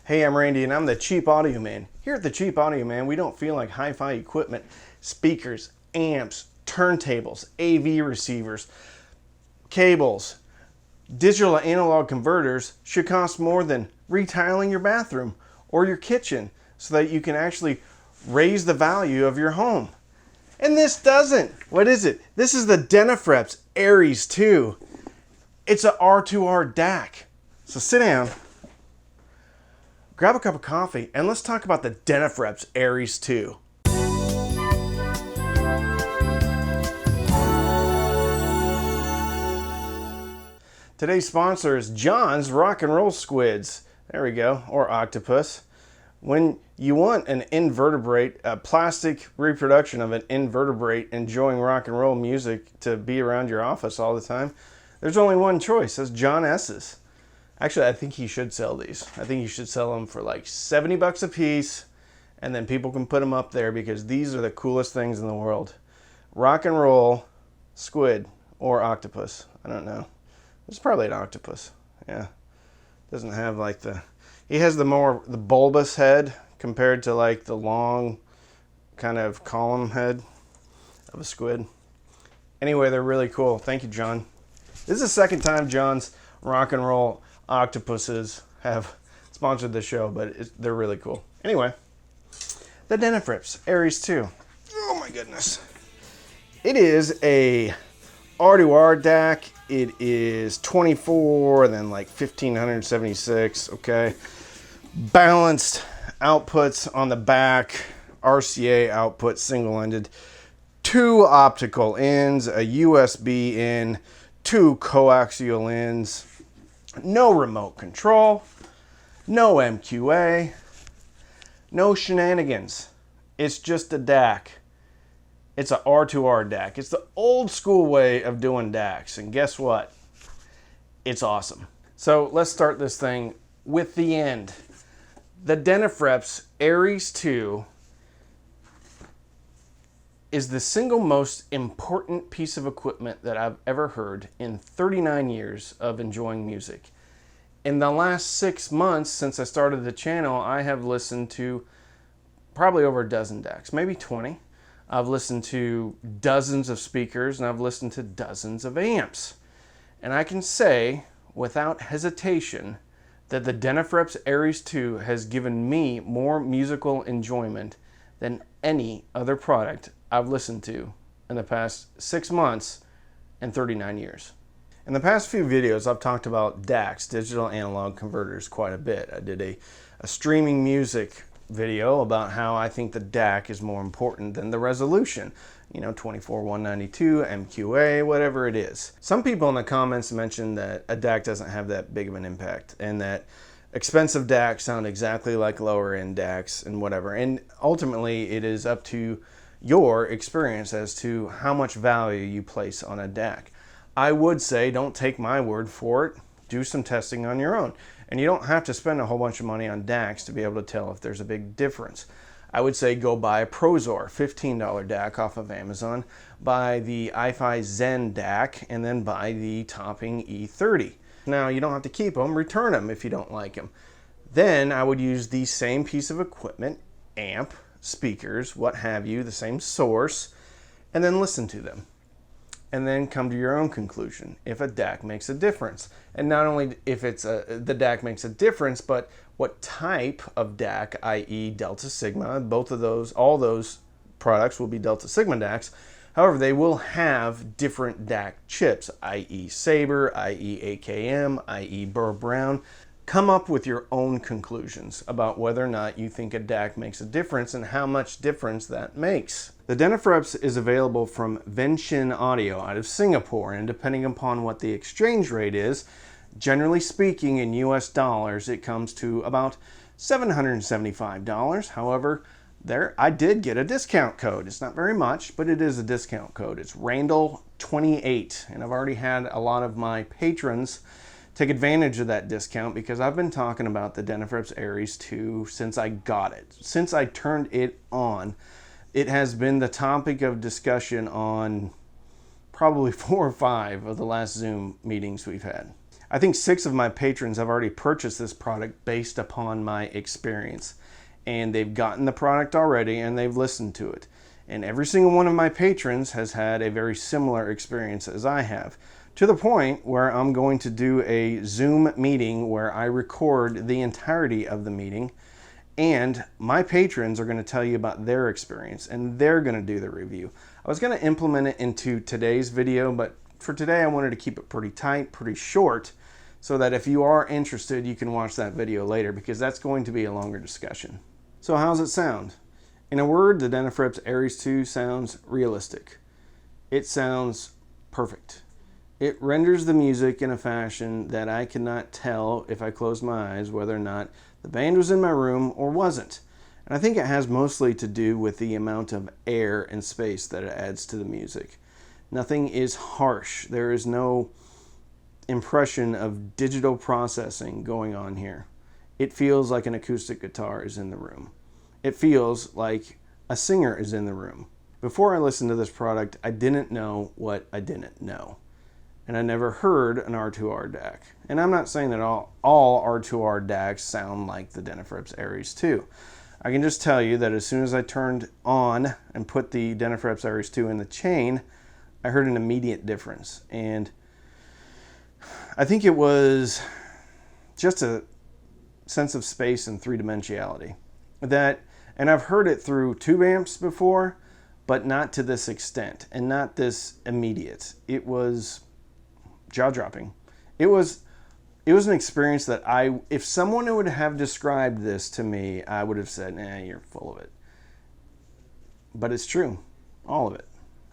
Hey, I'm Randy and I'm the Cheap Audio Man. Here at the Cheap Audio Man, we don't feel like hi-fi equipment, speakers, amps, turntables, AV receivers, cables, digital to analog converters should cost more than retiling your bathroom or your kitchen so that you can actually raise the value of your home. And this doesn't. What is it? This is the Denafrips Aries 2. It's a R2R DAC. So sit down, grab a cup of coffee, and let's talk about the Denafrips Aries 2. Today's sponsor is John's Rock and Roll Squids. There we go, or octopus. When you want an invertebrate, a plastic reproduction of an invertebrate enjoying rock and roll music to be around your office all the time, there's only one choice. That's John S's. Actually, I think he should sell these. I think he should sell them for like 70 bucks a piece, and then people can put them up there because these are the coolest things in the world. Rock and roll squid or octopus. I don't know. It's probably an octopus. Yeah. Doesn't have like the... He has the bulbous head compared to like the long kind of column head of a squid. Anyway, they're really cool. Thank you, John. This is the second time John's Rock and Roll Octopuses have sponsored the show, but they're really cool. Anyway, the Denafrips Aries 2. Oh my goodness. It is a R2R DAC. It is 24 and then like 1576, okay. Balanced outputs on the back, RCA output single-ended, 2 optical ins, a USB in, 2 coaxial ins, no remote control, no MQA, no shenanigans. It's just a DAC. It's a R2R DAC. It's the old school way of doing DACs, and guess what? It's awesome. So let's start this thing with the end. The Denafrips Aries 2 is the single most important piece of equipment that I've ever heard in 39 years of enjoying music. In the last 6 months since I started the channel, I have listened to probably over a dozen DACs, maybe 20. I've listened to dozens of speakers and I've listened to dozens of amps. And I can say without hesitation that the Denafrips Aries 2 has given me more musical enjoyment than any other product I've listened to in the past 6 months and 39 years. In the past few videos, I've talked about DACs, digital analog converters, quite a bit. I did a streaming music video about how I think the DAC is more important than the resolution. You know, 24-192, MQA, whatever it is. Some people in the comments mentioned that a DAC doesn't have that big of an impact and that expensive DACs sound exactly like lower end DACs and whatever. And ultimately, it is up to your experience as to how much value you place on a DAC. I would say don't take my word for it. Do some testing on your own. And you don't have to spend a whole bunch of money on DACs to be able to tell if there's a big difference. I would say go buy a Prozor, $15 DAC off of Amazon, buy the iFi Zen DAC, and then buy the Topping E30. Now, you don't have to keep them, return them if you don't like them. Then I would use the same piece of equipment, amp, speakers, what have you, the same source, and then listen to them. And then come to your own conclusion if a DAC makes a difference. And not only if the DAC makes a difference, but what type of DAC, i.e. Delta Sigma, all those products will be Delta Sigma DACs. However, they will have different DAC chips, i.e. Sabre, i.e. AKM, i.e. Burr Brown. Come up with your own conclusions about whether or not you think a DAC makes a difference and how much difference that makes. The Denafrips is available from Venshin Audio out of Singapore, and depending upon what the exchange rate is, generally speaking in US dollars, it comes to about $775. However, I did get a discount code. It's not very much, but it is a discount code. It's Randall28, and I've already had a lot of my patrons take advantage of that discount because I've been talking about the Denafrips Aries 2 since I got it. Since I turned it on, it has been the topic of discussion on probably 4 or 5 of the last Zoom meetings we've had. I think 6 of my patrons have already purchased this product based upon my experience. And they've gotten the product already and they've listened to it. And every single one of my patrons has had a very similar experience as I have, to the point where I'm going to do a Zoom meeting where I record the entirety of the meeting, and my patrons are going to tell you about their experience and they're going to do the review. I was going to implement it into today's video, but for today I wanted to keep it pretty tight, pretty short, so that if you are interested, you can watch that video later, because that's going to be a longer discussion. So how's it sound? In a word, the Denafrips Aries 2 sounds realistic. It sounds perfect. It renders the music in a fashion that I cannot tell if I closed my eyes whether or not the band was in my room or wasn't. And I think it has mostly to do with the amount of air and space that it adds to the music. Nothing is harsh. There is no impression of digital processing going on here. It feels like an acoustic guitar is in the room. It feels like a singer is in the room. Before I listened to this product, I didn't know what I didn't know. And I never heard an R2R DAC. And I'm not saying that all R2R DACs sound like the Denafrips Aries 2. I can just tell you that as soon as I turned on and put the Denafrips Aries 2 in the chain, I heard an immediate difference. And I think it was just a sense of space and three-dimensionality. And I've heard it through tube amps before, but not to this extent and not this immediate. It was jaw-dropping. It was an experience that if someone would have described this to me, I would have said, nah, you're full of it. But it's true, all of it.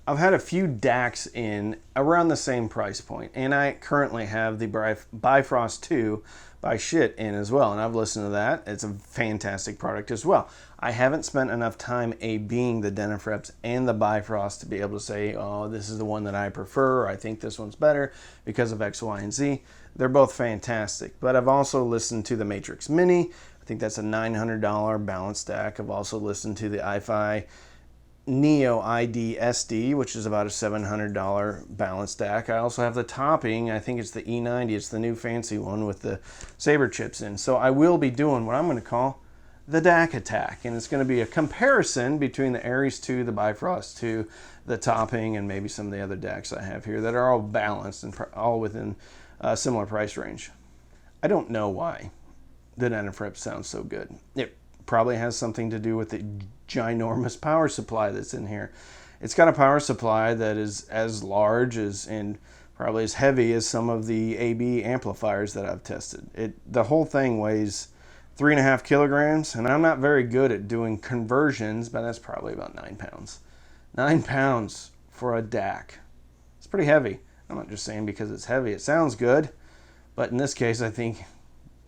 I've had a few DACs in around the same price point, and I currently have the Bifrost 2 by Shit in as well, and I've listened to that. It's a fantastic product as well. I haven't spent enough time being the Denafrips and the Bifrost to be able to say, oh, this is the one that I prefer, or I think this one's better because of X, Y, and Z. They're both fantastic, but I've also listened to the Matrix Mini. I think that's a $900 balanced DAC. I've also listened to the iFi Neo ID SD, which is about a $700 balanced DAC. I also have the topping. I think it's the E90. It's the new fancy one with the Saber chips in. So I will be doing what I'm going to call the DAC attack, and it's going to be a comparison between the Aries 2, the Bifrost 2, the topping, and maybe some of the other DACs I have here that are all balanced and all within a similar price range. I don't know why the Denafrips sounds so good. It probably has something to do with the ginormous power supply that's in here. It's got a power supply that is as large as and probably as heavy as some of the AB amplifiers that I've tested. The whole thing weighs 3.5 kilograms, and I'm not very good at doing conversions, but that's probably about 9 pounds. 9 pounds for a DAC. It's pretty heavy. I'm not just saying because it's heavy. It sounds good, but in this case, I think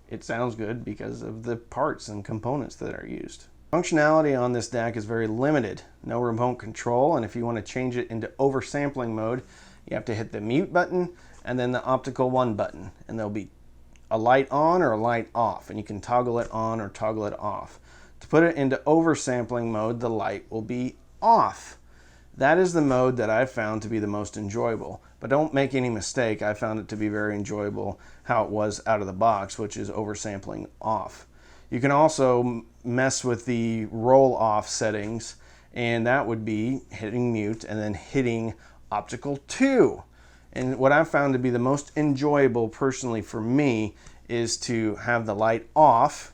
it sounds good because of the parts and components that are used. Functionality on this DAC is very limited. No remote control, and if you want to change it into oversampling mode, you have to hit the mute button and then the optical 1 button, and there'll be a light on or a light off, and you can toggle it on or toggle it off. To put it into oversampling mode, the light will be off. That is the mode that I've found to be the most enjoyable. But don't make any mistake, I found it to be very enjoyable how it was out of the box, which is oversampling off. You can also mess with the roll-off settings, and that would be hitting mute and then hitting optical 2. And what I've found to be the most enjoyable personally for me is to have the light off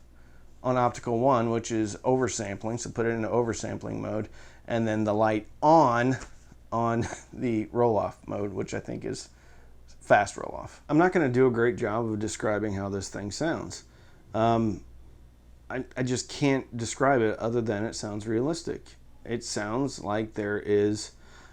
on optical 1, which is oversampling, so put it into oversampling mode, and then the light on the roll-off mode, which I think is fast roll-off. I'm not going to do a great job of describing how this thing sounds. I just can't describe it other than it sounds realistic. It sounds like there is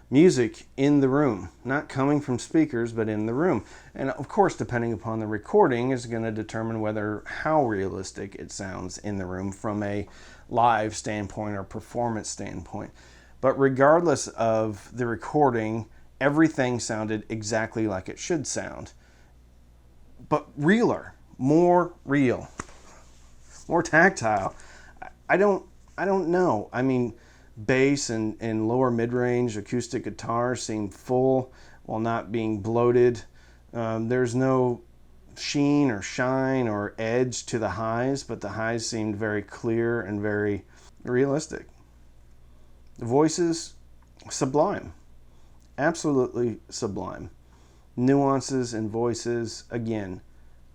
music in the room, not coming from speakers, but in the room. And of course, depending upon the recording is going to determine how realistic it sounds in the room from a live standpoint or performance standpoint. But regardless of the recording, everything sounded exactly like it should sound. But realer, more real, more tactile. I don't know. I mean, bass and lower mid-range acoustic guitars seem full while not being bloated. There's no sheen or shine or edge to the highs, but the highs seemed very clear and very realistic. The voices, sublime. Absolutely sublime. Nuances in voices, again,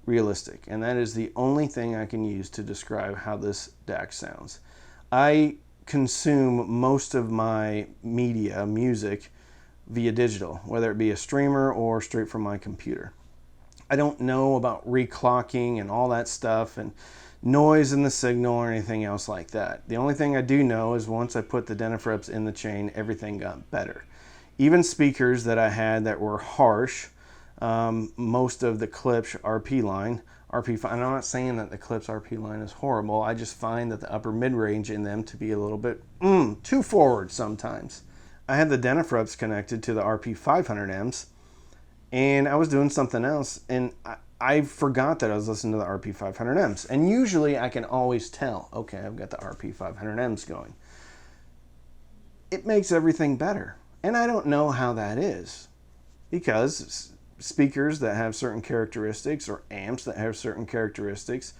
realistic. And that is the only thing I can use to describe how this DAC sounds. I consume most of my media, music, via digital, whether it be a streamer or straight from my computer. I don't know about reclocking and all that stuff and noise in the signal or anything else like that. The only thing I do know is once I put the Denafrips in the chain, everything got better. Even speakers that I had that were harsh, most of the Klipsch RP line, RP5, and I'm not saying that the Klipsch RP line is horrible, I just find that the upper mid-range in them to be a little bit too forward sometimes. I had the Denafrips connected to the RP500Ms, and I was doing something else, and I forgot that I was listening to the RP500Ms. And usually I can always tell, okay, I've got the RP500Ms going. It makes everything better. And I don't know how that is, because speakers that have certain characteristics or amps that have certain characteristics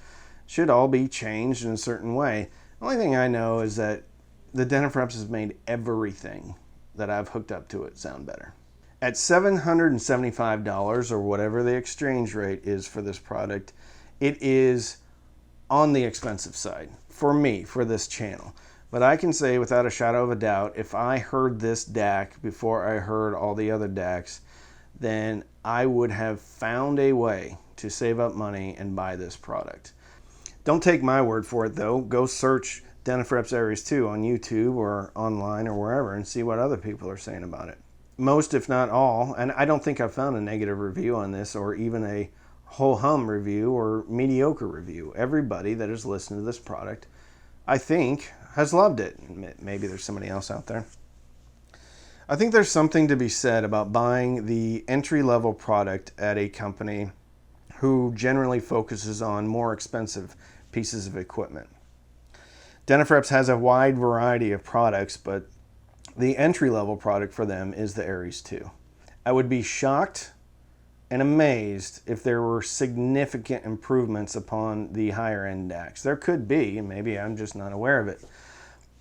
should all be changed in a certain way. The only thing I know is that the Denafrips has made everything that I've hooked up to it sound better. At $775 or whatever the exchange rate is for this product, it is on the expensive side for me, for this channel. But I can say without a shadow of a doubt, if I heard this DAC before I heard all the other DACs, then I would have found a way to save up money and buy this product. Don't take my word for it though. Go search Denafrips Aries 2 on YouTube or online or wherever and see what other people are saying about it. Most, if not all, and I don't think I've found a negative review on this or even a whole hum review or mediocre review. Everybody that has listened to this product, I think, has loved it. Maybe there's somebody else out there. I think there's something to be said about buying the entry-level product at a company who generally focuses on more expensive pieces of equipment. Denafrips has a wide variety of products, but the entry-level product for them is the Aries 2. I would be shocked and amazed if there were significant improvements upon the higher-end DACs. There could be, and maybe I'm just not aware of it.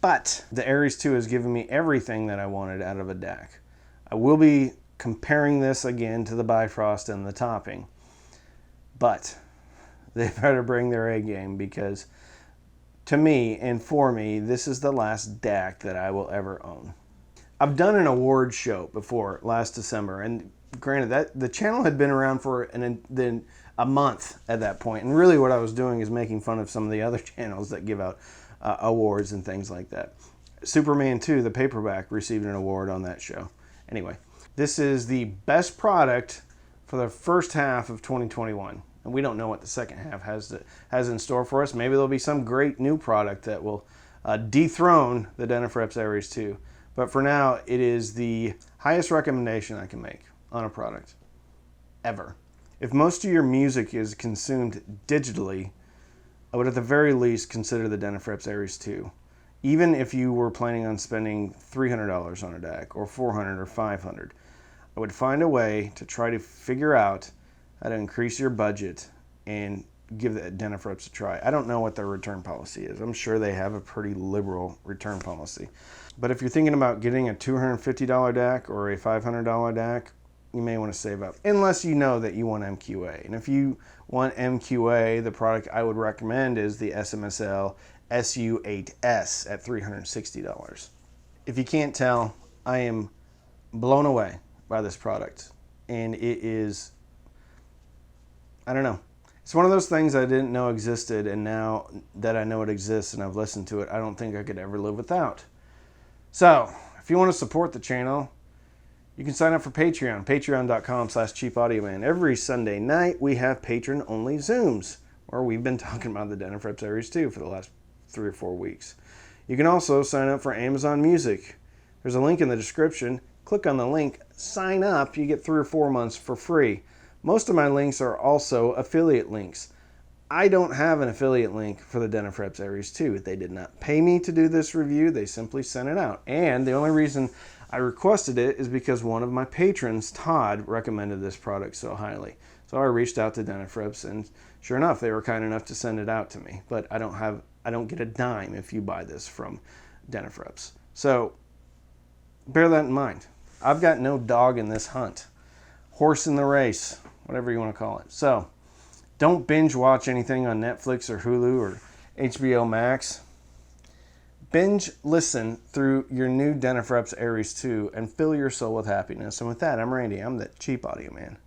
But the Aries 2 has given me everything that I wanted out of a DAC. I will be comparing this again to the Bifrost and the topping. But they better bring their A game, because to me and for me, this is the last DAC that I will ever own. I've done an award show before last December, and granted that the channel had been around for a month at that point, and really what I was doing is making fun of some of the other channels that give out awards and things like that. Superman 2, the paperback, received an award on that show. Anyway, this is the best product for the first half of 2021, and we don't know what the second half has in store for us. Maybe there'll be some great new product that will dethrone the Denafrips Aries 2. But for now, it is the highest recommendation I can make on a product ever. If most of your music is consumed digitally, I would at the very least consider the Denafrips Aries 2. Even if you were planning on spending $300 on a DAC or $400 or $500, I would find a way to try to figure out how to increase your budget and give the Denafrips a try. I don't know what their return policy is. I'm sure they have a pretty liberal return policy. But if you're thinking about getting a $250 DAC or a $500 DAC, you may want to save up, unless you know that you want MQA. And if you want MQA, the product I would recommend is the SMSL SU8S at $360. If you can't tell, I am blown away by this product. And it is, I don't know. It's one of those things I didn't know existed, and now that I know it exists and I've listened to it, I don't think I could ever live without. So, if you want to support the channel, you can sign up for Patreon, patreon.com/cheapaudioman. Every Sunday night, we have patron-only Zooms, where we've been talking about the Denafrips Aries 2 for the last 3 or 4 weeks. You can also sign up for Amazon Music. There's a link in the description. Click on the link, sign up, you get 3 or 4 months for free. Most of my links are also affiliate links. I don't have an affiliate link for the Denafrips Aries 2. They did not pay me to do this review. They simply sent it out. And the only reason I requested it is because one of my patrons, Todd, recommended this product so highly. So I reached out to Denafrips, and sure enough, they were kind enough to send it out to me. But I don't get a dime if you buy this from Denafrips. So bear that in mind. I've got no dog in this hunt. Horse in the race, whatever you want to call it. So don't binge watch anything on Netflix or Hulu or HBO Max. Binge listen through your new Denafrips Aries 2 and fill your soul with happiness. And with that, I'm Randy. I'm the Cheap Audio Man.